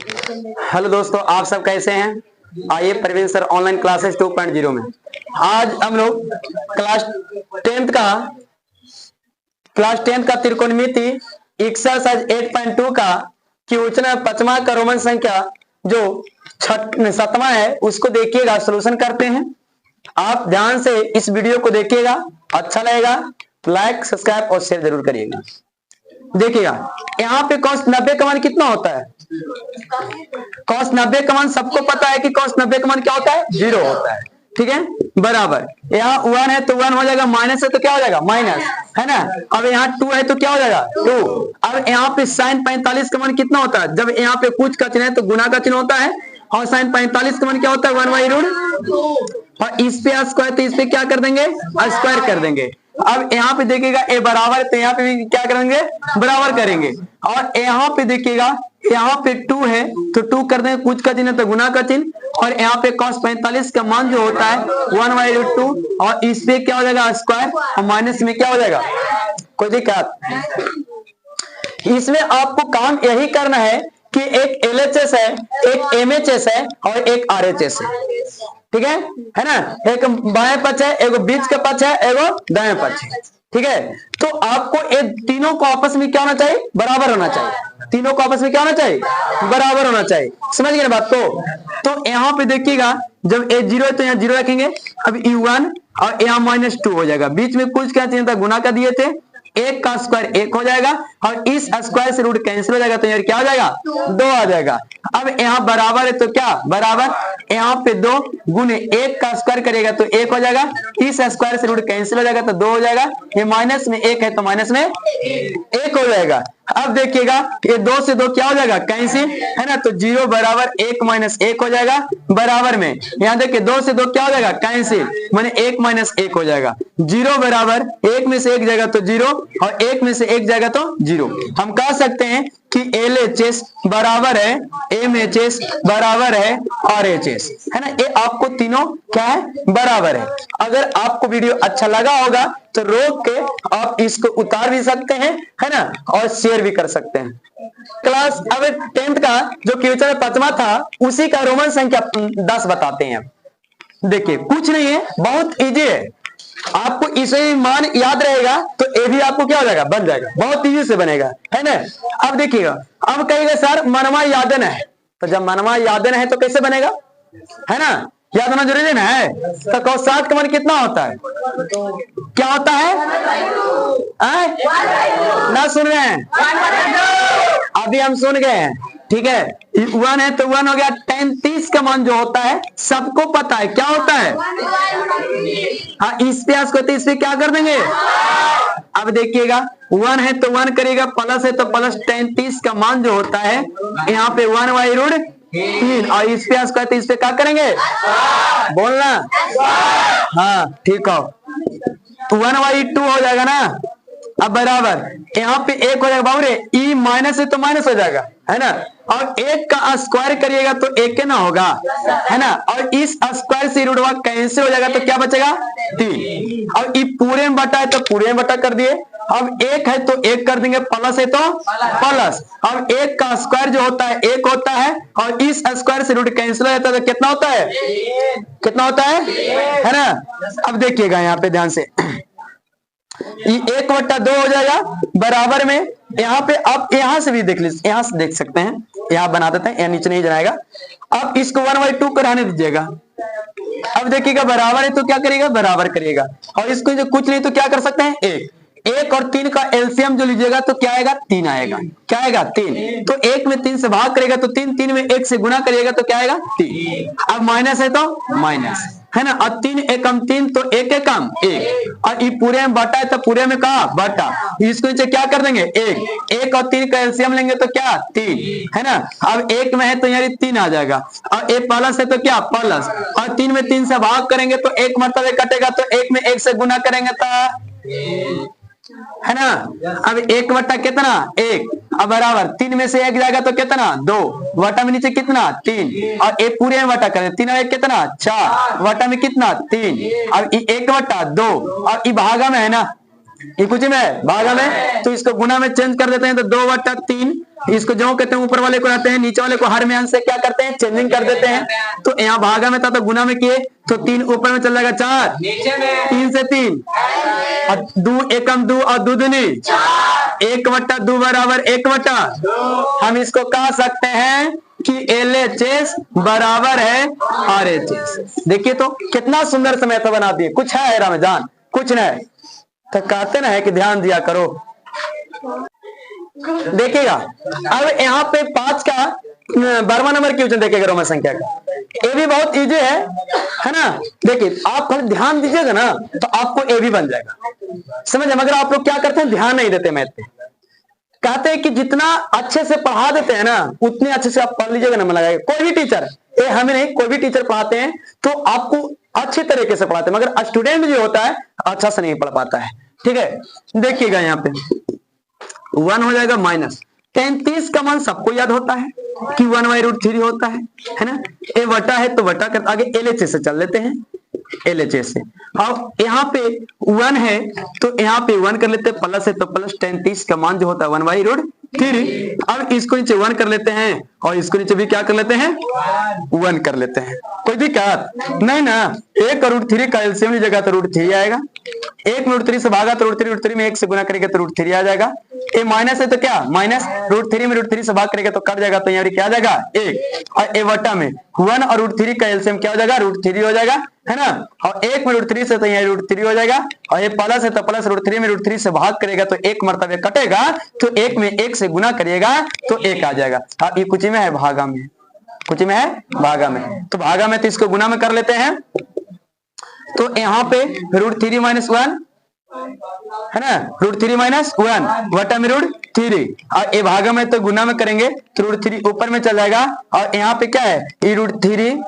Hello दोस्तों, आप सब कैसे हैं। आइए प्रवीण सर ऑनलाइन क्लासेस 2.0 में आज हम लोग क्लास 10 का त्रिकोणमिति एक्सरसाइज 8.2 का क्वेश्चन पांचवा का रोमन संख्या जो 7वां है उसको देखिएगा, सॉल्यूशन करते हैं। आप ध्यान से इस वीडियो को देखिएगा, अच्छा लगेगा तो लाइक सब्सक्राइब और शेयर जरूर करिएगा। देखिएगा यहाँ पे cos 90 का मान कितना होता है। cos 90 का मान सबको पता है कि cos 90 का मान क्या होता है, 0 होता है। ठीक है, बराबर यहाँ 1 है तो 1 हो जाएगा, माइनस है तो क्या हो जाएगा, माइनस, है ना। अब यहाँ 2 है तो क्या हो जाएगा, 2। अब यहाँ पे sin 45 का मान कितना होता है, जब यहाँ पे कुछ का चिन्ह है तो गुना का चिन्ह होता है, और sin 45 का मान क्या होता है, 1/√2। और इस पे स्क्वायर तो इस पे क्या कर देंगे, स्क्वायर कर देंगे। अब यहाँ पे देखिएगा ए बराबर, तो यहाँ पे भी क्या करेंगे, बराबर करेंगे। और यहाँ पे देखिएगा यहाँ पे 2 है तो 2 कर देंगे, कुछ का चिन्ह तो गुना का चिन्ह, और यहाँ पे cos 45 का मान जो होता है 1/√2, और इस पे क्या हो जाएगा, स्क्वायर, और माइनस में क्या हो जाएगा, कोई दिक्कत। इसमें आपको काम यही करना है कि एक LHS है, एक MHS है और एक RHS है। ठीक है ना। एक बाएं पक्ष है, एक बीच का पक्ष है, एक दाएं पक्ष है। ठीक है, तो आपको ये तीनों को आपस में क्या होना चाहिए, बराबर होना चाहिए। तीनों को आपस में क्या होना चाहिए, बराबर होना चाहिए। समझ गए ना बात को। तो यहाँ पे देखिएगा जब ए 0 है तो यहाँ 0 रखेंगे, अब E1 और यहाँ -2 हो जाएगा। बीच में कुछ क्या चाहिए था, गुना का दिए थे, 1 का स्क्वायर 1 हो जाएगा, और इस स्क्वायर से रूट कैंसिल हो जाएगा तो यार क्या हो जाएगा, 2 आ जाएगा। अब यहाँ बराबर है तो क्या बराबर, यहाँ पे 2 गुने 1 का स्क्वायर करेगा तो 1 हो जाएगा, इस स्क्वायर से रूट कैंसिल हो जाएगा तो 2 हो जाएगा, ये माइनस में 1 है तो माइनस में 1 हो जाएगा। अब देखिएगा ये 2 से 2 क्या हो जाएगा, कैंसिल, है ना, तो 0 बराबर 1 - 1 हो जाएगा, बराबर में यहाँ देखिए 2 से 2 क्या हो जाएगा, कैंसिल, माने 1 - 1 हो जाएगा। 0 बराबर 1 में से 1 जाएगा तो 0, और 1 में से 1 जाएगा तो 0। हम कह सकते हैं कि LHS बराबर है MHS बराबर है RHS, है ना। ये आपको तीनों क्या है, बराबर है। अगर आपको वीडियो अच्छा लगा होगा तो रोक के आप इसको उतार भी सकते हैं, है ना, और शेयर भी कर सकते हैं। क्लास अब 10th का जो क्वेश्चन पांचवा था उसी का रोमन संख्या 10 बताते हैं। देखिए कुछ नहीं है, बहुत इजी है। आपको इसे मान याद रहेगा तो ये भी आपको क्या हो जाएगा, बन जाएगा, बहुत इजी से बनेगा, है ना। अब देखिएगा, अब कहेगा सर मनवा यादन है, तो जब मनवा यादन है तो कैसे बनेगा, है ना, याद होना जरूरी ना है। तो cos 60 का मान कितना होता है, क्या होता है, ना सुन रहे हैं, अभी हम सुन गए हैं। ठीक है, 1 है तो 1 हो गया। tan 30 का मान जो होता है सबको पता है क्या होता है, हाँ, इस पे को तो इस पे क्या कर देंगे। अब देखिएगा 1 है तो 1 करेगा, प्लस है तो प्लस, tan 30 का मान जो होता है यहाँ पे 1/√3, और इस पे स्क्वायर तो इस पे क्या करेंगे, बोलना, हाँ ठीक हो, 1/2 हो जाएगा ना। अब बराबर यहाँ पे 1 हो जाएगा, बाबू ई माइनस है तो माइनस हो जाएगा, है ना, और 1 का स्क्वायर करिएगा तो 1 के ना होगा, है ना, और इस स्क्वायर से रूट कैंसिल हो जाएगा तो क्या बचेगा, 3। और ई पूरे में बटा है तो पूरे में बटा कर दिए। अब 1 है तो 1 कर देंगे, प्लस है तो प्लस। अब 1 का स्क्वायर जो होता है 1 होता है, और इस स्क्वायर से रूट कैंसिल हो जाता है तो कितना होता है, कितना होता है ना। अब देखिएगा यहाँ पे ध्यान से, 1/2 हो जाएगा, बराबर में यहाँ पे आप यहाँ से भी देख लीजिए, यहाँ से देख सकते हैं, यहाँ बना देते हैं, यहाँ नीचे नहीं जाएगा। अब इसको 1/2 कराने दीजिएगा। अब देखिएगा बराबर है तो क्या करिएगा, बराबर करिएगा, और इसको जो कुछ नहीं तो क्या कर सकते हैं, 1 और 3 का एलसीएम जो लीजिएगा तो क्या आएगा, 3 आएगा। क्या आएगा, 3। तो 1 में 3 से भाग करेगा तो 3, 3 में 1 से गुना करिएगा तो क्या आएगा, 3। अब माइनस है तो माइनस, है ना, और 3 एकम 3 तो 1 एकम 1, और ये पूरे में बटा है तो पूरे में कहा बटा, इसको नीचे क्या कर देंगे, 1 और 3 का एलसीएम लेंगे तो क्या, 3, है ना। अब 1 में है तो यानी 3 आ जाएगा, और 1 प्लस है तो क्या प्लस, और 3 में 3 से भाग करेंगे तो 1 मतलब कटेगा, तो 1 में 1 से गुना करेंगे तो, है ना। अब 1 वटा कितना, 1, अब बराबर 3 में से 1 जाएगा तो कितना, 2, वटा में नीचे कितना, 3, और 1 पूरे में वटा करें, 3 और 1 कितना, 4, वटा में कितना, 3, अब 1/2, और भागा में है ना, ये कुछ में है भागा में, तो इसको गुना में चेंज कर देते हैं तो 2/3, इसको जो कहते हैं ऊपर वाले को रहते हैं, नीचे वाले को हर में अंश से क्या करते हैं चेंजिंग कर देते हैं। तो यहाँ भागा में था तो गुना में किए तो 3 ऊपर में चल जाएगा 4, 3 से 3 और 2 एकम 2 और 2 दूनी 1/2 बराबर 1/2। हम इसको कह सकते हैं कि LHS बराबर है RHS। देखिए तो कितना सुंदर से मैथ बना दिए। कुछ है रमजान? कुछ नहीं, तो कहते ना है कि ध्यान दिया करो। देखिएगा अब यहाँ पे 5 का 12वां नंबर क्वेश्चन देखेगा रोमन संख्या का, ये भी बहुत इजी है ना। देखिए आप थोड़ा ध्यान दीजिएगा ना तो आपको ए भी बन जाएगा, समझ। मगर आप लोग क्या करते हैं, ध्यान नहीं देते मैथ पे। कहते हैं कि जितना अच्छे से पढ़ा देते हैं ना उतने अच्छे से आप पढ़ लीजिएगा, नंबर लगाएगा। कोई भी टीचर, ये हमें नहीं, कोई भी टीचर पढ़ाते हैं तो आपको अच्छे तरीके से पढ़ाते हैं, मगर स्टूडेंट जो होता है अच्छा से नहीं पढ़ पाता है। ठीक है, देखिएगा यहाँ पे 1 हो जाएगा माइनस 33 का मान सबको याद होता है कि 1/√3 होता है ना। ए वटा है तो वटा कर आगे LHS से चल लेते हैं, LHS से। अब यहाँ पे 1 है तो यहाँ पे 1 कर लेते हैं, प्लस है तो प्लस 33 का मान जो होता है 1/√3। अब इसको नीचे 1 कर लेते हैं और इसको नीचे भी क्या कर लेते हैं 1 कर लेते हैं। कोई दिक्कत नहीं ना। 1/√3 का एलसीएम लीजिएगा तो √3 आएगा, 1 में √3 से भागा तो √3 में 1 से गुना करेगा तो √3 आ जाएगा। ए माइनस है तो क्या माइनस √3 में √3 से भाग करेगा तो कट जाएगा, तो यहाँ क्या आ जाएगा 1। और ए वटा में 1 और √3 का एलसीएम क्या हो जाएगा √3 हो जाएगा, है ना। और 1 में √3 से तो यहाँ √3 हो जाएगा, और ये प्लस है तो प्लस √3 में √3 से भाग करेगा तो 1 मरतबे कटेगा, तो 1 में 1 से गुना करिएगा तो 1 आ जाएगा। अब ये कुछ में है भागा में, कुछ में है भागा में, तो भागा में तो इसको गुना में कर लेते हैं। तो यहाँ पे √3 - 1 है ना, √3 - 1 वटा में √3, और ये भागा में तो गुना में करेंगे तो √3 ऊपर में चल जाएगा, और यहाँ पे क्या है ये √3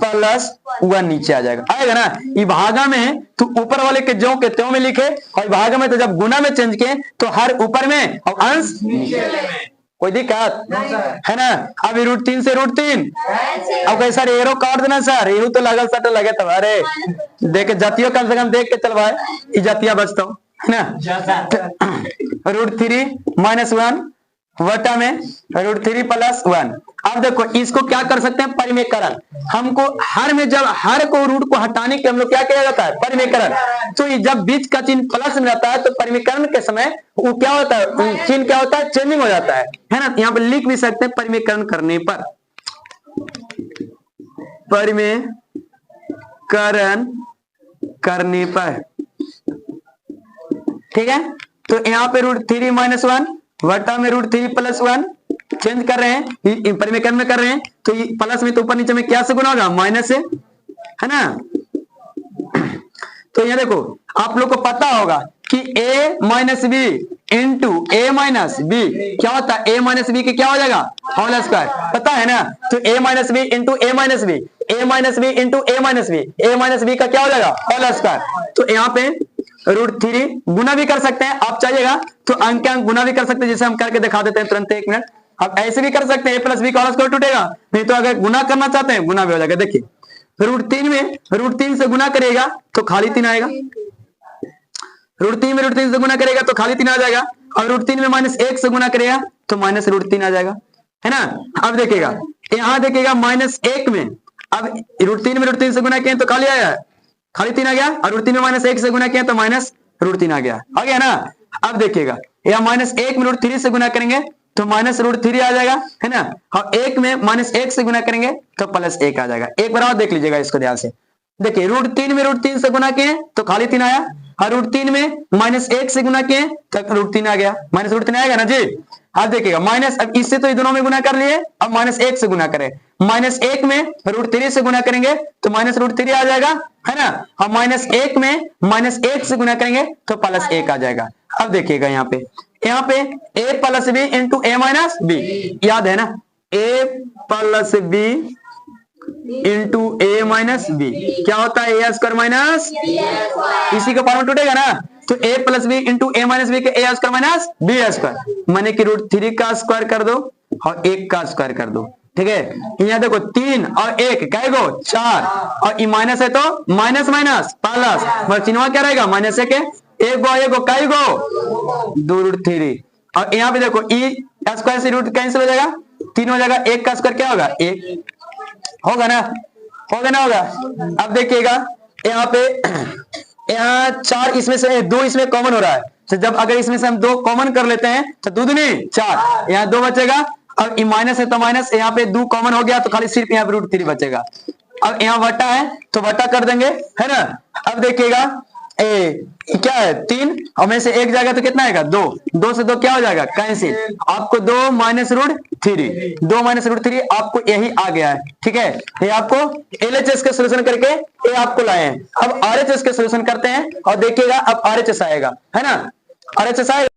+ 1 नीचे आ जाएगा, आएगा ना। ये भागा में है तो ऊपर वाले के ज्यों के त्यों में लिखे, और भागा में तो जब गुना में चेंज किए तो हर ऊपर में और अंश नीचे। कोई दिक्कत है ना। अब √3 से √3 अब कैसा एरो काट देना सर, यू तो लगल सट लगे तो अरे देख जातियों कम से कम देख के चलवाए, ये जातिया बचता हूँ है ना। √3 - 1 वटा में √3 + 1। अब देखो इसको क्या कर सकते हैं परिमेयकरण। हमको हर में जब हर को रूट को हटाने के हम लोग क्या किया जाता है परिमेयकरण। तो ये जब बीच का चिन्ह प्लस में रहता है तो परिमेयकरण के समय वो क्या होता है चिन्ह क्या होता है चेंजिंग हो जाता है ना। यहाँ पे लिख भी सकते हैं परिमेयकरण करने पर, परिमेयकरण करने पर, ठीक है। तो यहाँ पे √3 - 1 वटा में √3 + 1 चेंज कर रहे हैं, परिमेयकरण में कर रहे हैं, तो ये प्लस में तो ऊपर नीचे में क्या से गुना होगा माइनस से, है ना। तो यहाँ देखो आप लोग को पता होगा कि A - B * A - B क्या होता है, A - B के क्या हो जाएगा होल स्क्वायर, पता है ना। तो A - B * A - B, A - B * A - B का क्या हो जाएगा होल स्क्वायर। तो यहाँ पे √3 गुना भी कर सकते हैं, आप चाहिएगा तो अंक गुना भी कर सकते हैं, जैसे हम करके दिखा देते हैं तुरंत 1 मिनट। आप ऐसे भी कर सकते हैं A + B का होल स्क्वायर टूटेगा, नहीं तो अगर गुना करना चाहते हैं गुना भी हो जाएगा। देखिए √3 में √3 से गुना करेगा तो खाली 3 आएगा, √3 में √3 से गुना करेगा तो खाली 3 आ जाएगा, और √3 में -1 से गुना करेगा तो -√3 आ जाएगा, है ना। अब देखिएगा यहाँ देखिएगा -1 में, अब √3 में √3 से गुना किए तो खाली आया, खाली 3 आ गया, और √3 में -1 से गुना किया तो -√3 आ गया ना। अब देखिएगा या -1 में √3 से गुना करेंगे तो -√3 आ जाएगा, है ना। और 1 में -1 से गुना करेंगे तो +1 आ जाएगा। एक बार और देख लीजिएगा इसको ध्यान से। देखिए √3 में √3 से गुना किए तो खाली 3 आया, और √3 में -1 से गुना किए तो √3 आ गया, -√3 आएगा ना जी। अब देखिएगा माइनस, अब इससे तो दोनों में गुना कर लिए, अब -1 से गुना करें, -1 में √3 से गुना करेंगे तो -√3 आ जाएगा, है ना। और -1 में -1 से गुना करेंगे तो +1 आ जाएगा। अब देखिएगा यहाँ पे A + B * A - B याद है ना, A + B * A - B क्या होता है A² - इसी का फॉर्मूला टूटेगा ना, तो A + B * A - B के A² - B², माने कि √3 का स्क्वायर कर दो और 1 का स्क्वायर कर दो, ठीक है। यहाँ देखो 3 और 1 क्या गो 4, और ई माइनस है तो माइनस प्लस, चिन्ह क्या रहेगा -1 के एक गो कई गो 2√3। और यहाँ पे देखो ई स्क्वायर से रूट कैंसिल हो जाएगा, 3 हो जाएगा, 1 का स्क्वायर क्या होगा 1 होगा ना, होगा। अब देखिएगा यहाँ पे यहाँ 4 इसमें से 2 इसमें कॉमन हो रहा है, तो जब अगर इसमें से हम 2 कॉमन कर लेते हैं तो 2 दूनी 4, यहाँ 2 बचेगा। अब माइनस है तो माइनस, यहाँ पे 2 कॉमन हो गया तो खाली सिर्फ यहाँ पे √3 बचेगा। अब यहाँ वटा है तो वटा कर देंगे, है ना। अब देखिएगा क्या है 3 और में से 1 जाएगा तो कितना आएगा 2, 2 से 2 क्या हो जाएगा कैंसिल। आपको 2 माइनस √3, 2 माइनस √3 आपको यही आ गया है। ठीक है, ये आपको LHS के सोल्यूशन करके ये आपको लाए हैं। अब RHS के सोल्यूशन करते हैं और देखिएगा अब RHS आएगा, है ना, RHS आएगा।